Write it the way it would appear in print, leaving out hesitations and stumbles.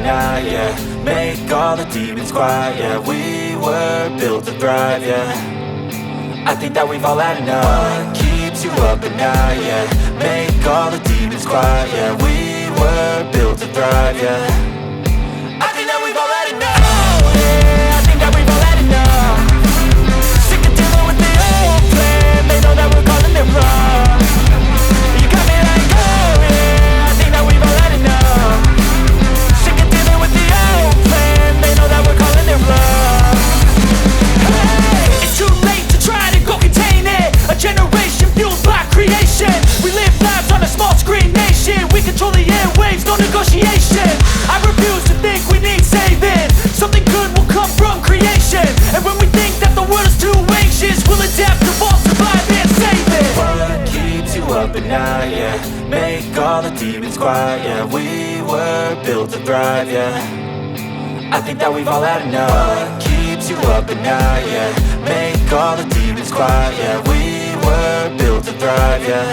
night, yeah. Make all the demons quiet, yeah. We were built to thrive, yeah. I think that we've all had enough. What keeps you up at night, yeah. Make all the demons quiet, yeah. We were built to thrive, yeah. I think that we've all had enough. Yeah, I think that we've all had enough. Sick of dealing with the old plan. They know that we're calling it wrong. You got me like, oh yeah, I think that we've all had enough. Sick of dealing with the old plan. They know that we're calling it wrong. Hey, it's too late to try to go contain it. A generation fueled by creation. We live lives on a small screen nation. We control the airwaves, no negotiation. I refuse to think we need saving. Something good will come from creation. And when we think that the world is too anxious, we'll adapt, evolve, survive and save it. What keeps you up at night, yeah. Make all the demons quiet, yeah. We were built to thrive, yeah. I think that we've all had enough. What keeps you up at night, yeah. Make all the demons quiet, yeah. We were built to thrive, yeah.